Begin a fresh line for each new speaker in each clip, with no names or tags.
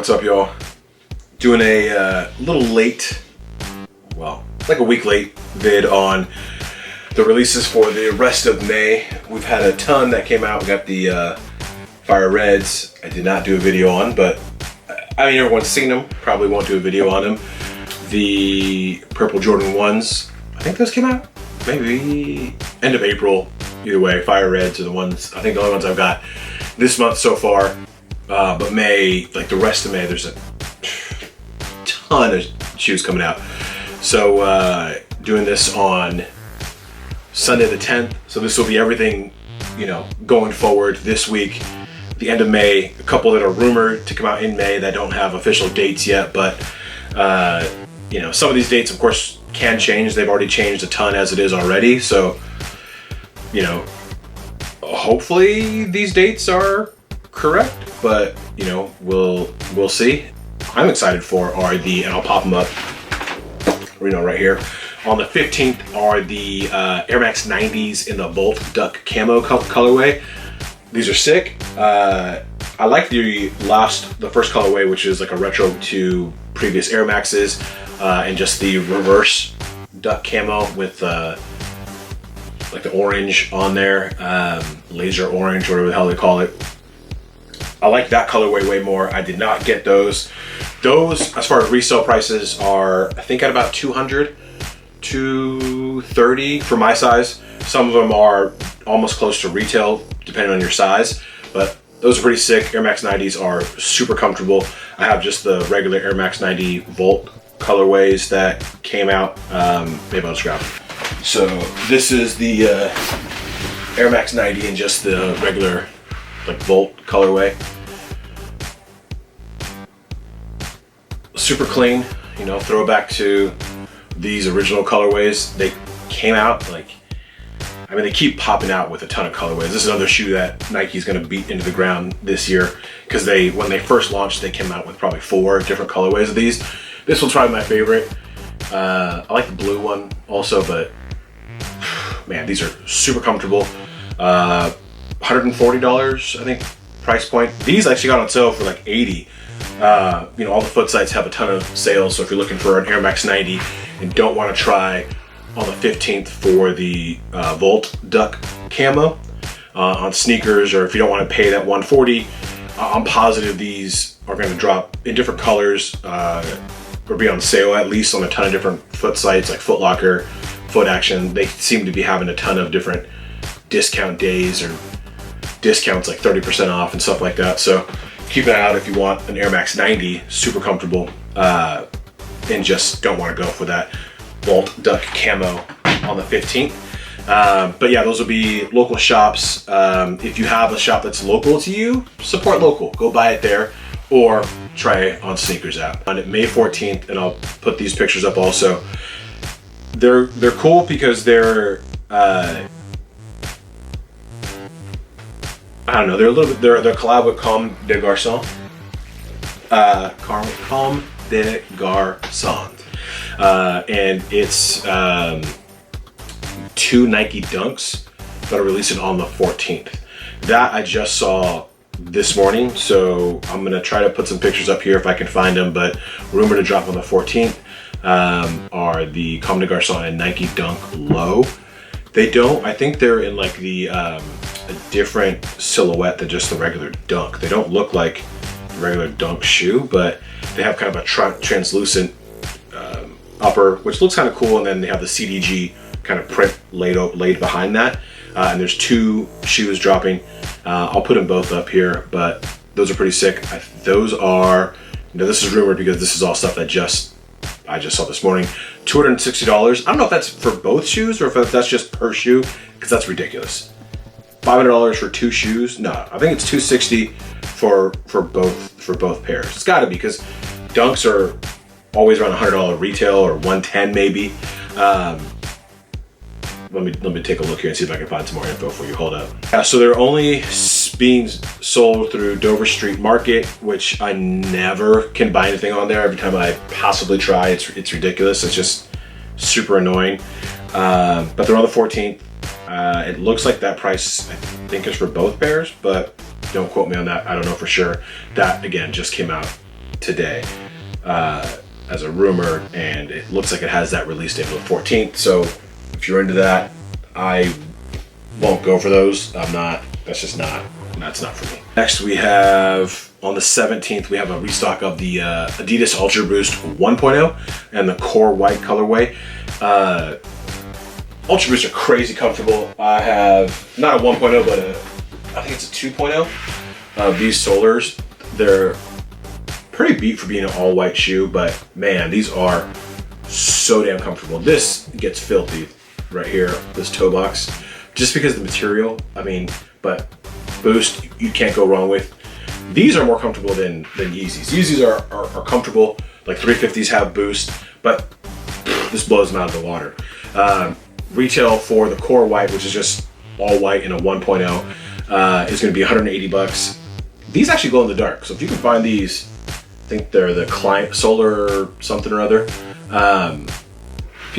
what's up, y'all? Doing a little late, well, like a week late vid on the releases for the rest of May. We've had a ton that came out. We got the Fire Reds. I did not do a video on, but I mean, everyone's seen them. Probably won't do a video on them. The Purple Jordan 1s, I think those came out maybe end of April. Either way, Fire Reds are the ones, I think the only ones I've got this month so far. But May, like the rest of May, there's a ton of shoes coming out. So doing this on Sunday the 10th. So this will be everything, you know, going forward this week. The end of May, a couple that are rumored to come out in May that don't have official dates yet, but you know, some of these dates of course can change. They've already changed a ton as it is already. So, you know, hopefully these dates are correct, but you know, we'll see. I'm excited for are the, and I'll pop them up, you know, right here. On the 15th are the Air Max 90s in the Volt Duck Camo colorway. These are sick. I like the first colorway, which is like a retro to previous Air Maxes, and just the reverse duck camo with like the orange on there, laser orange, whatever the hell they call it. I like that colorway way more. I did not get those. Those, as far as resale prices, are I think at about $200, $230 for my size. Some of them are almost close to retail, depending on your size. But those are pretty sick. Air Max 90s are super comfortable. I have just the regular Air Max 90 Volt colorways that came out. Maybe I'll just grab them. So this is the Air Max 90 and just the regular like Volt colorway. Super clean, you know, throwback to these original colorways. They came out like, I mean, they keep popping out with a ton of colorways. This is another shoe that Nike's gonna beat into the ground this year, because when they first launched, they came out with probably 4 different colorways of these. This one's probably my favorite. I like the blue one also, but man, these are super comfortable. $140, I think, price point. These actually got on sale for like $80. You know, all the foot sites have a ton of sales, so if you're looking for an Air Max 90 and don't want to try on the 15th for the Volt Duck Camo on sneakers, or if you don't want to pay that $140, I'm positive these are going to drop in different colors, or be on sale at least on a ton of different foot sites like Foot Locker, Foot Action. They seem to be having a ton of different discount days or discounts, like 30% off and stuff like that. So keep an eye out if you want an Air Max 90, super comfortable, and just don't want to go for that Volt Duck Camo on the 15th. But yeah, those will be local shops. If you have a shop that's local to you, support local. Go buy it there or try it on Sneakers app. On May 14th, and I'll put these pictures up also. They're cool because they're I don't know, they're a little bit, they're collab with Comme des Garçons. Comme des Garçons. And it's 2 Nike Dunks that are releasing on the 14th. That I just saw this morning, so I'm gonna try to put some pictures up here if I can find them, but rumored to drop on the 14th are the Comme des Garçons and Nike Dunk Low. They don't, I think they're in like the a different silhouette than just the regular Dunk. They don't look like the regular Dunk shoe, but they have kind of a translucent upper, which looks kind of cool, and then they have the CDG kind of print laid behind that. And there's 2 shoes dropping. I'll put them both up here, but those are pretty sick. Those are, you know, this is rumored because this is all stuff that I just saw this morning. $260. I don't know if that's for both shoes or if that's just per shoe, because that's ridiculous. $500 for 2 shoes? No, I think it's $260 for both pairs. It's got to be, because Dunks are always around $100 retail, or $110 maybe. Let me take a look here and see if I can find some more info for you. Hold up. So they're only being sold through Dover Street Market, which I never can buy anything on there. Every time I possibly try, it's ridiculous. It's just super annoying. But they're on the 14th. It looks like that price, I think, is for both pairs, but don't quote me on that. I don't know for sure. That, again, just came out today as a rumor, and it looks like it has that release date of the 14th. So if you're into that, I won't go for those. That's not for me. Next we have, on the 17th, we have a restock of the Adidas Ultra Boost 1.0 and the Core White colorway. Ultra Boosts are crazy comfortable. I have not a 1.0, but I think it's a 2.0. These Solars, they're pretty beat for being an all white shoe, but man, these are so damn comfortable. This gets filthy right here, this toe box, just because of the material. I mean, but Boost, you can't go wrong with. These are more comfortable than Yeezys. Yeezys are comfortable, like 350s have Boost, but this blows them out of the water. Retail for the Core White, which is just all white in a 1.0, is gonna be 180 bucks. These actually glow in the dark, so if you can find these, I think they're the Client Solar something or other. A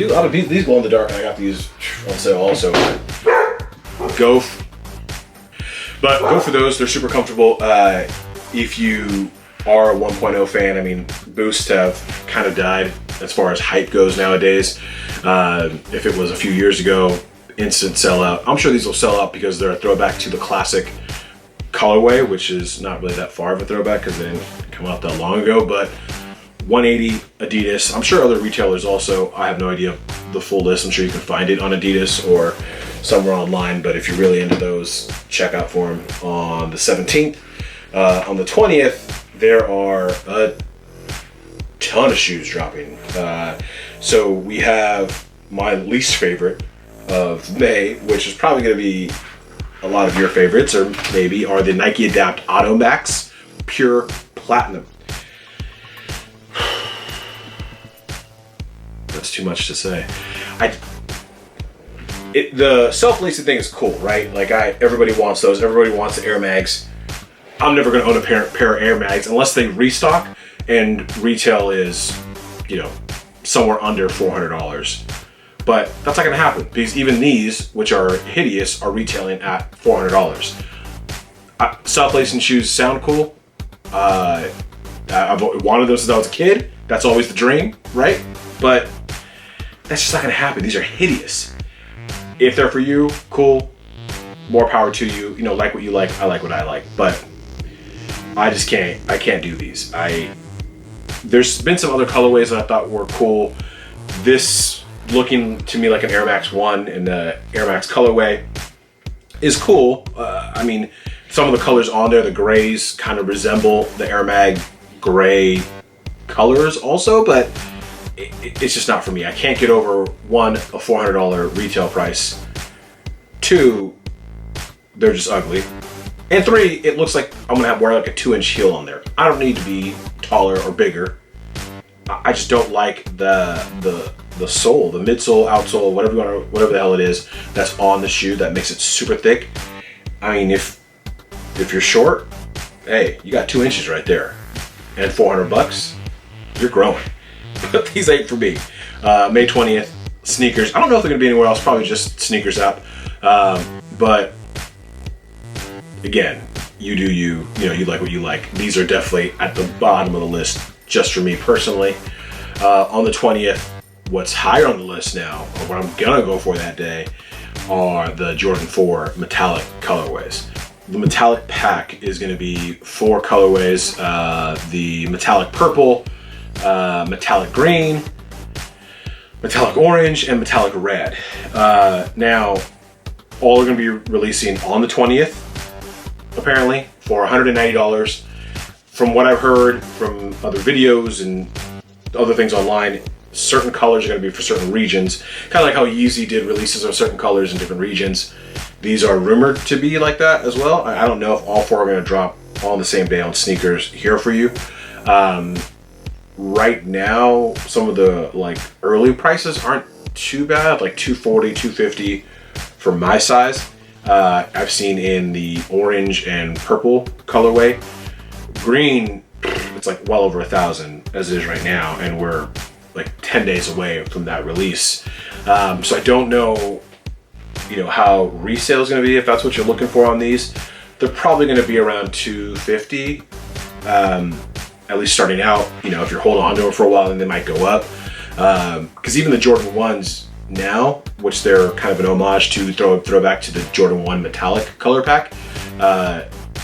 lot of these glow in the dark, and I got these on sale also. Go for those. They're super comfortable. If you are a 1.0 fan, I mean, Boosts have kind of died as far as hype goes nowadays. If it was a few years ago, instant sellout. I'm sure these will sell out because they're a throwback to the classic colorway, which is not really that far of a throwback because they didn't come out that long ago. But 180 Adidas. I'm sure other retailers also. I have no idea the full list. I'm sure you can find it on Adidas or somewhere online. But if you're really into those, check out for them on the 17th. On the 20th, there are a ton of shoes dropping. So we have my least favorite of May, which is probably going to be a lot of your favorites, or maybe, are the Nike Adapt Auto Max Pure Platinum. That's too much to say. The self-lacing thing is cool, right? Like everybody wants those. Everybody wants the Air Mags. I'm never going to own a pair of Air Mags unless they restock and retail is, somewhere under $400. But that's not going to happen because even these, which are hideous, are retailing at $400. Self-lacing shoes sound cool. I've wanted those since I was a kid. That's always the dream, right? But that's just not going to happen. These are hideous. If they're for you, cool. More power to you. Like what you like. I like what I like. But I just can't. I can't do these. There's been some other colorways that I thought were cool. This, looking to me like an Air Max 1 in the Air Max colorway, is cool. I mean, some of the colors on there, the grays, kind of resemble the Air Mag gray colors also, but it's just not for me. I can't get over, one, a $400 retail price. Two, they're just ugly. And three, it looks like I'm gonna wear like a 2-inch heel on there. I don't need to be taller or bigger. I just don't like the sole, the midsole, outsole, whatever the hell it is that's on the shoe that makes it super thick. I mean, if you're short, hey, you got 2 inches right there, and $400, you're growing. But these ain't for me. May 20th, sneakers. I don't know if they're gonna be anywhere else. Probably just Sneakers app. But again, you do you. You like what you like. These are definitely at the bottom of the list, just for me personally. On the 20th, what's higher on the list now, or what I'm gonna go for that day, are the Jordan 4 metallic colorways. The metallic pack is gonna be 4 colorways: the metallic purple, metallic green, metallic orange, and metallic red. Now, all are gonna be releasing on the 20th, apparently, for $190. From what I've heard from other videos and other things online, certain colors are going to be for certain regions. Kind of like how Yeezy did releases of certain colors in different regions. These are rumored to be like that as well. I don't know if all 4 are going to drop on the same day on Sneakers here for you. Right now, some of the early prices aren't too bad, like $240, $250 for my size. I've seen in the orange and purple colorway. Green, it's like well over 1,000 as it is right now, and we're like 10 days away from that release. So I don't know, how resale is going to be, if that's what you're looking for on these. They're probably going to be around $250. at least starting out. You know, if you're holding on to them for a while, then they might go up. Because even the Jordan 1s now, which they're kind of an homage to throwback to the Jordan 1 metallic color pack,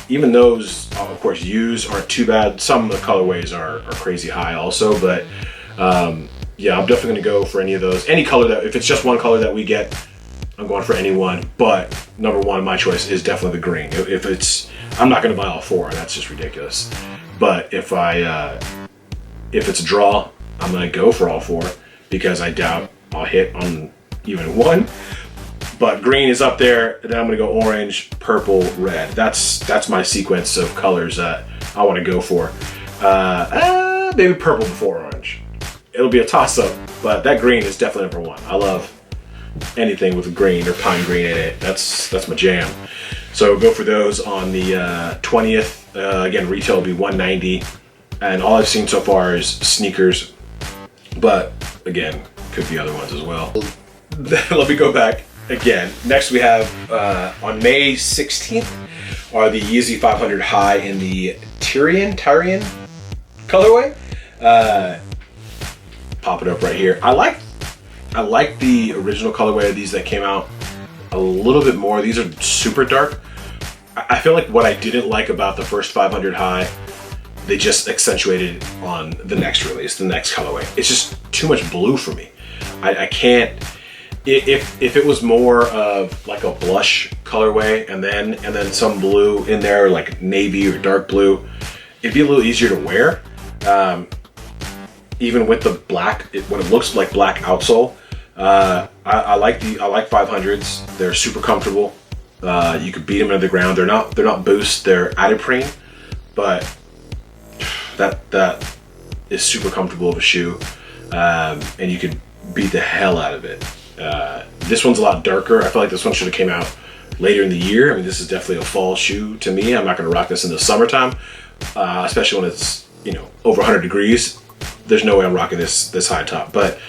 even those, of course, used aren't too bad. Some of the colorways are crazy high also, but yeah, I'm definitely gonna go for any of those. Any color that, if it's just one color that we get, I'm going for any one. But number one of my choice is definitely the green. If it's, I'm not gonna buy all four, that's just ridiculous. But if it's a draw, I'm gonna go for all four because I doubt I'll hit on even one. But green is up there, and then I'm gonna go orange, purple, red. That's my sequence of colors that I want to go for. Maybe purple before orange. It'll be a toss-up, but that green is definitely number one. I love anything with green or pine green in it. That's my jam. So go for those on the 20th. Again, retail will be $190, and all I've seen so far is sneakers. But again, could be other ones as well. Let me go back. Again, next we have on May 16th are the Yeezy 500 High in the Tyrian colorway. Pop it up right here. I like the original colorway of these that came out a little bit more. These are super dark. I feel like what I didn't like about the first 500 High, they just accentuated on the next release, the next colorway. It's just too much blue for me. I can't. If it was more of like a blush colorway and then some blue in there, like navy or dark blue, it'd be a little easier to wear. Even with the black, when it looks like black outsole, I like 500s. They're super comfortable. You could beat them into the ground. They're not Boost. They're Adiprene, but that is super comfortable of a shoe, and you could beat the hell out of it. This one's a lot darker. I feel like this one should have came out later in the year. I mean, this is definitely a fall shoe to me. I'm not going to rock this in the summertime, especially when it's, you know, over 100 degrees. There's no way I'm rocking this high top, but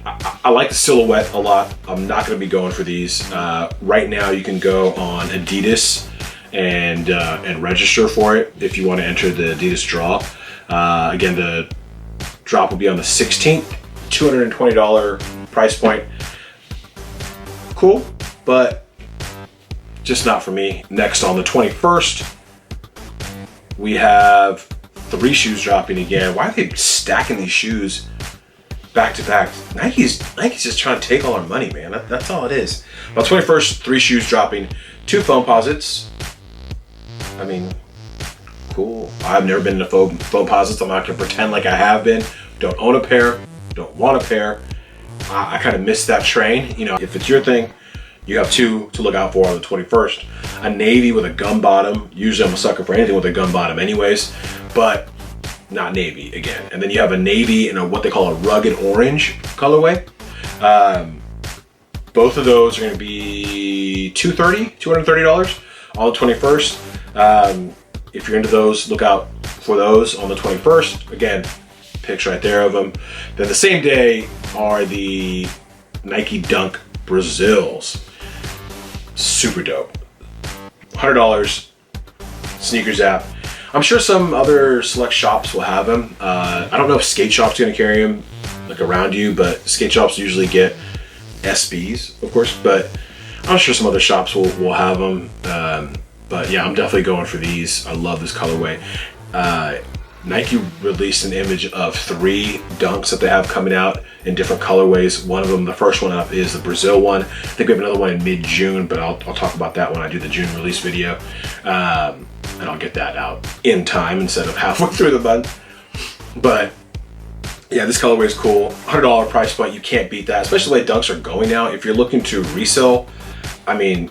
I like the silhouette a lot. I'm not going to be going for these. Right now you can go on Adidas and register for it if you want to enter the Adidas draw. Again, the drop will be on the 16th, $220 price point. Cool, but just not for me. Next, on the 21st, we have 3 shoes dropping again. Why are they stacking these shoes back to back? Nike's just trying to take all our money, man. That's all it is. On the 21st, 3 shoes dropping, 2 Foamposites. I mean, cool. I've never been into Foamposites. I'm not gonna pretend like I have been. Don't own a pair. Don't want a pair. I kind of missed that train. You know, if it's your thing, you have 2 to look out for on the 21st. A navy with a gum bottom. Usually I'm a sucker for anything with a gum bottom anyways, but not navy again. And then you have a navy and what they call a rugged orange colorway. Both of those are gonna be $230 on the 21st. If you're into those, look out for those on the 21st. Again, pics right there of them. Then the same day are the Nike Dunk Brazils. Super dope. $100, Sneakers app. I'm sure some other select shops will have them. I don't know if Skate Shop's gonna carry them like around you, but Skate Shops usually get SBs, of course, but I'm sure some other shops will have them. But yeah, I'm definitely going for these. I love this colorway. Nike released an image of 3 dunks that they have coming out in different colorways. One of them, the first one up, is the Brazil one. I think we have another one in mid-June, but I'll talk about that when I do the June release video. And I'll get that out in time instead of halfway through the month. But yeah, this colorway is cool. $100 price point, you can't beat that, especially the way dunks are going now. If you're looking to resell, I mean,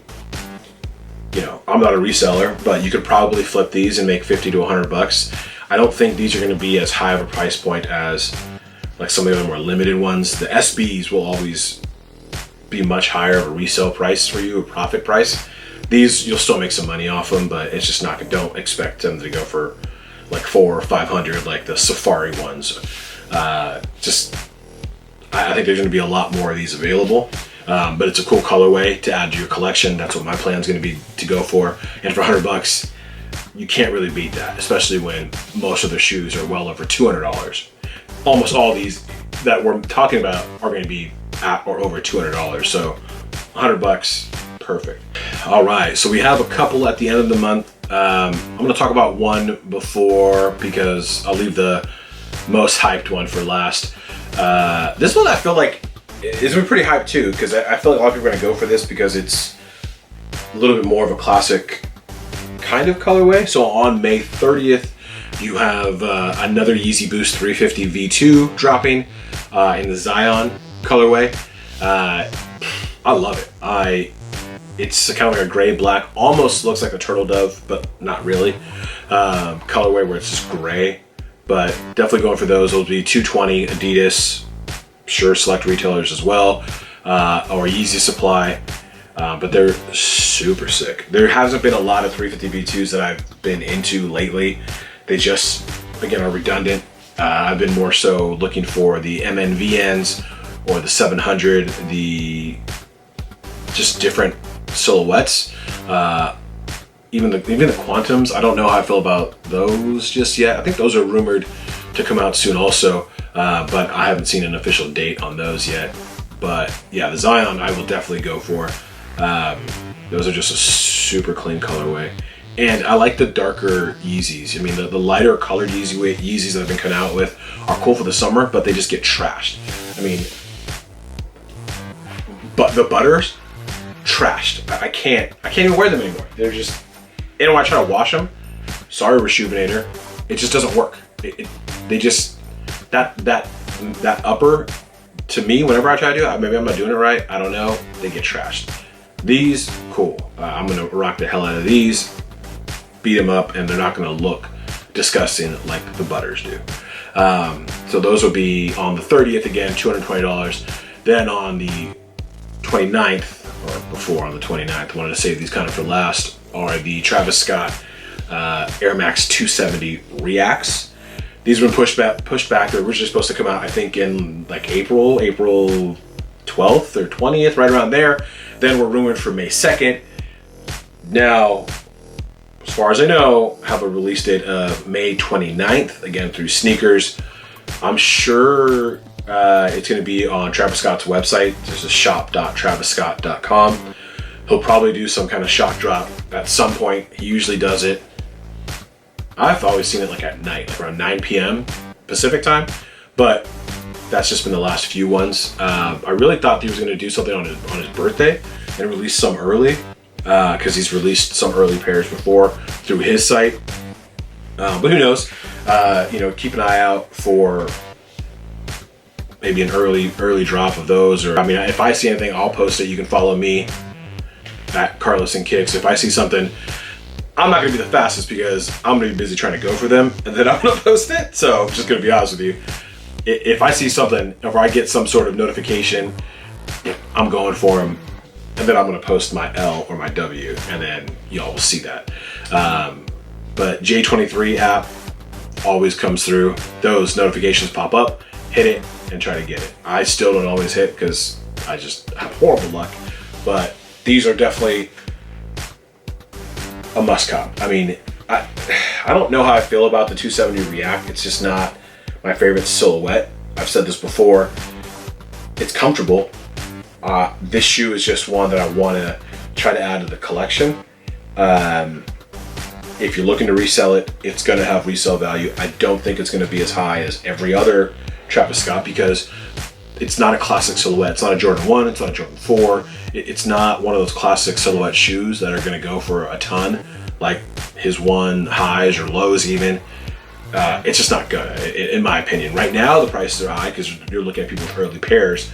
you know, I'm not a reseller, but you could probably flip these and make 50 to 100 bucks. I don't think these are going to be as high of a price point as like some of the more limited ones. The SBs will always be much higher of a resale price for you, a profit price. These, you'll still make some money off them, but it's just not, don't expect them to go for like 400 or 500 like the Safari ones. I think there's going to be a lot more of these available. But it's a cool colorway to add to your collection. That's what my plan is going to be to go for. And for 100 bucks, you can't really beat that, especially when most of the shoes are well over $200. Almost all these that we're talking about are going to be at or over $200. So $100, perfect. All right, so we have a couple at the end of the month. I'm going to talk about one before, because I'll leave the most hyped one for last. This one I feel like is pretty hyped too, because I feel like a lot of people are going to go for this because it's a little bit more of a classic kind of colorway. So on May 30th, you have another Yeezy Boost 350 V2 dropping in the Zion colorway. I love it. It's kind of like a gray black, almost looks like a turtle dove, but not really. Colorway where it's just gray, but definitely going for those. Those will be $220. Adidas, sure, select retailers as well, or Yeezy Supply. But they're super sick. There hasn't been a lot of 350 V2s that I've been into lately. They just, again, are redundant. I've been more so looking for the MNVNs or the 700, the just different silhouettes. Even the Quantums, I don't know how I feel about those just yet. I think those are rumored to come out soon also, but I haven't seen an official date on those yet. But yeah, the Zion I will definitely go for. Those are just a super clean colorway. And I like the darker Yeezys. I mean, the lighter colored Yeezys that I've been coming out with are cool for the summer, but they just get trashed. I mean, but the Butters, trashed. I can't even wear them anymore. They're just, and when I try to wash them, sorry Reshoevn8r, it just doesn't work. They just, that upper, to me, whenever I try to do it, maybe I'm not doing it right, I don't know, they get trashed. These, cool. I'm gonna rock the hell out of these, beat them up, and they're not gonna look disgusting like the Butters do. So those will be on the 30th, again, $220. Then on the 29th, or before on the 29th, I wanted to save these kind of for last, are the Travis Scott Air Max 270 Reacts. These have been pushed back. They're originally supposed to come out, I think, in like April 12th or 20th, right around there. Then we're rumored for May 2nd. Now, as far as I know, have a release date of May 29th, again through sneakers. I'm sure it's going to be on Travis Scott's website. There's a shop.travisscott.com. He'll probably do some kind of shock drop at some point. He usually does it. I've always seen it like at night, like around 9 p.m. Pacific time, but that's just been the last few ones. I really thought he was going to do something on his birthday and release some early, because he's released some early pairs before through his site. But who knows? Keep an eye out for maybe an early drop of those. Or I mean, if I see anything, I'll post it. You can follow me at Carlos and Kicks. If I see something, I'm not going to be the fastest because I'm going to be busy trying to go for them, and then I'm going to post it. So I'm just going to be honest with you. If I see something, if I get some sort of notification, I'm going for them, and then I'm going to post my L or my W, and then y'all will see that. But J23 app always comes through. Those notifications pop up, hit it, and try to get it. I still don't always hit because I just have horrible luck, but these are definitely a must cop. I mean, I don't know how I feel about the 270 React. It's just not my favorite silhouette. I've said this before. It's comfortable. This shoe is just one that I want to try to add to the collection. If you're looking to resell it, it's going to have resale value. I don't think it's going to be as high as every other Travis Scott because it's not a classic silhouette. It's not a Jordan 1, it's not a Jordan 4. It's not one of those classic silhouette shoes that are going to go for a ton, like his one highs or lows even. It's just not good, in my opinion. Right now, the prices are high because you're looking at people with early pairs.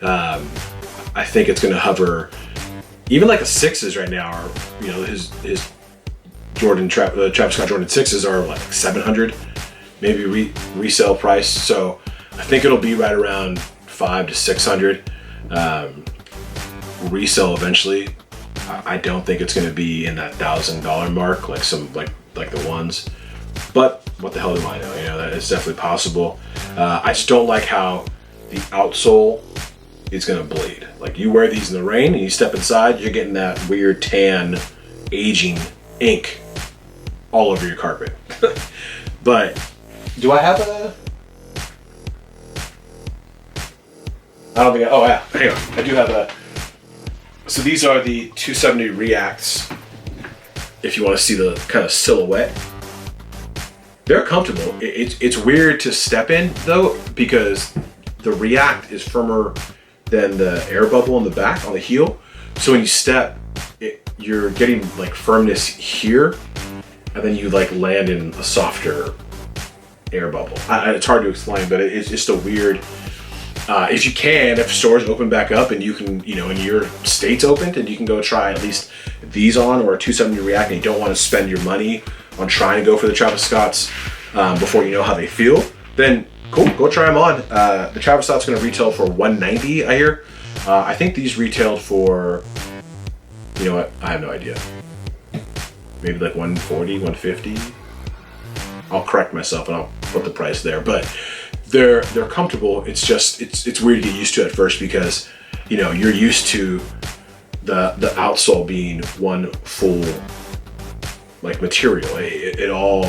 I think it's going to hover, even like the 6s right now are, his Travis Scott Jordan 6s are like 700, maybe resale price. So I think it'll be right around 500 to 600 resale eventually. I don't think it's going to be in that $1,000 mark like some like the ones, but what the hell do I know? That it's definitely possible. I just don't like how the outsole is going to bleed. Like you wear these in the rain and you step inside, you're getting that weird tan aging ink all over your carpet. But do I have a? I don't think. Oh yeah, hang on. I do have a. So these are the 270 Reacts. If you want to see the kind of silhouette, they're comfortable. It's weird to step in though, because the React is firmer than the air bubble on the back on the heel. So when you step, you're getting like firmness here, and then you like land in a softer air bubble. It's hard to explain, but it's just a weird. If you can, if stores open back up and you can, you know, and your state's opened and you can go try at least these on, or a 270 React, and you don't want to spend your money on trying to go for the Travis Scotts before you know how they feel, then cool, go try them on. The Travis Scott's going to retail for $190, I hear. I think these retailed for, you know what, I have no idea. Maybe like $140, $150. I'll correct myself and I'll put the price there, but they're comfortable. It's just it's weird to get used to at first, because you know you're used to the outsole being one full like material. It all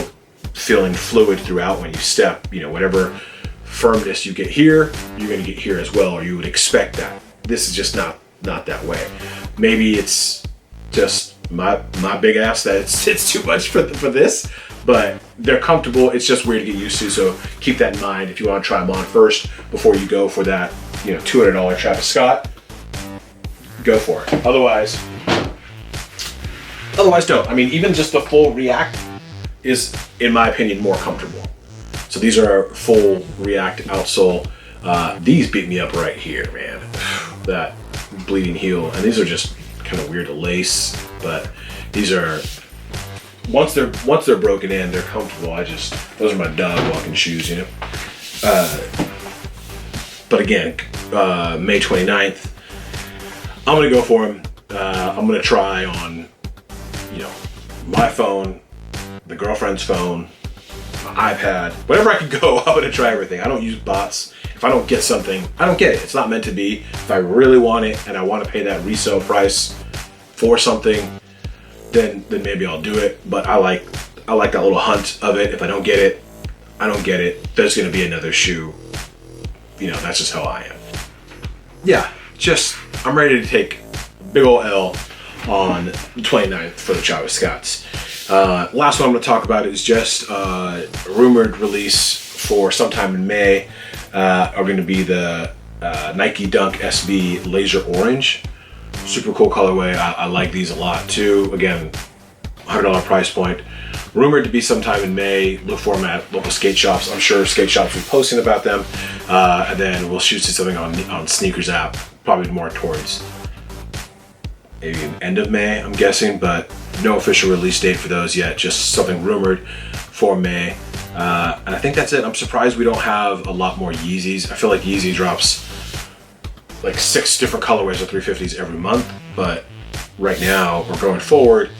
feeling fluid throughout when you step. You know, whatever firmness you get here, you're going to get here as well, or you would expect that. This is just not that way. Maybe it's just my big ass that it's too much for this. But they're comfortable. It's just weird to get used to. So keep that in mind if you want to try them on first before you go for that, you know, $200 Travis Scott. Go for it. Otherwise, don't. I mean, even just the full React is, in my opinion, more comfortable. So these are full React outsole. These beat me up right here, man. That bleeding heel, and these are just kind of weird to lace, but these are. Once they're broken in, they're comfortable. Those are my dog walking shoes, you know. But again, May 29th, I'm gonna go for them. I'm gonna try on, you know, my phone, the girlfriend's phone, my iPad, wherever I can go. I'm gonna try everything. I don't use bots. If I don't get something, I don't get it. It's not meant to be. If I really want it and I want to pay that resale price for something, then maybe I'll do it. But I like that little hunt of it. If I don't get it, I don't get it. There's gonna be another shoe. You know, that's just how I am. Yeah, I'm ready to take a big ol' L on the 29th for the Travis Scotts. Last one I'm gonna talk about is just a rumored release for sometime in May. Are gonna be the Nike Dunk SB Laser Orange. Super cool colorway. I like these a lot too. Again, $100 price point. Rumored to be sometime in May. Look for them at local skate shops. I'm sure skate shops will be posting about them. And then we'll shoot something on Sneakers app, probably more towards maybe end of May, I'm guessing, but no official release date for those yet. Just something rumored for May. And I think that's it. I'm surprised we don't have a lot more Yeezys. I feel like Yeezy drops like 6 different colorways of 350s every month, but right now or going forward,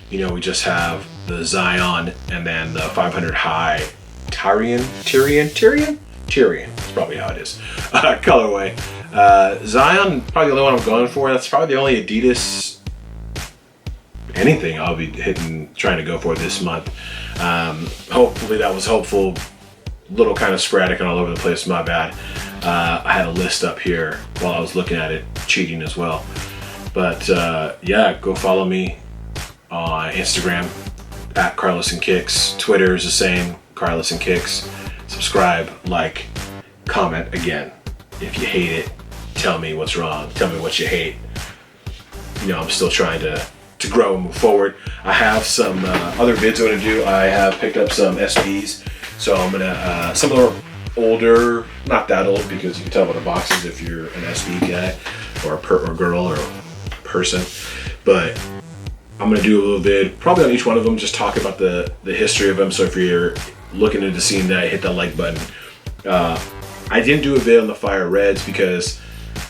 you know, we just have the Zion and then the 500 high Tyrian, that's probably how it is, colorway. Zion, probably the only one I'm going for. That's probably the only Adidas anything I'll be trying to go for this month. Hopefully that was helpful. Little kind of sporadic and all over the place, my bad. I had a list up here while I was looking at it, cheating as well. But yeah, go follow me on Instagram at Carlos and Kicks. Twitter is the same, Carlos and Kicks. Subscribe, like, comment. Again, if you hate it, tell me what's wrong. Tell me what you hate. You know, I'm still trying to grow and move forward. I have some other vids I'm gonna do. I have picked up some SBs, so I'm gonna some of them are older, not that old, because you can tell by the boxes if you're an SB guy or or girl or person. But I'm gonna do a little vid, probably on each one of them, just talk about the history of them. So if you're looking into seeing that, hit that like button. I didn't do a vid on the Fire Reds because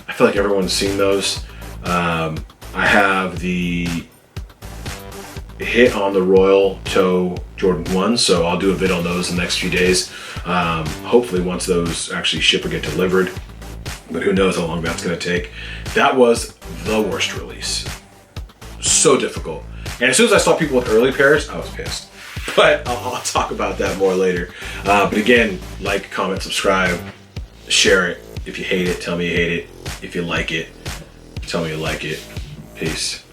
I feel like everyone's seen those. I have the hit on the Royal Toe Jordan 1, so I'll do a vid on those in the next few days. Hopefully once those actually ship or get delivered, but who knows how long that's going to take. That was the worst release. So difficult. And as soon as I saw people with early pairs, I was pissed. But I'll talk about that more later. But again, like, comment, subscribe, share it. If you hate it, tell me you hate it. If you like it, tell me you like it. Peace.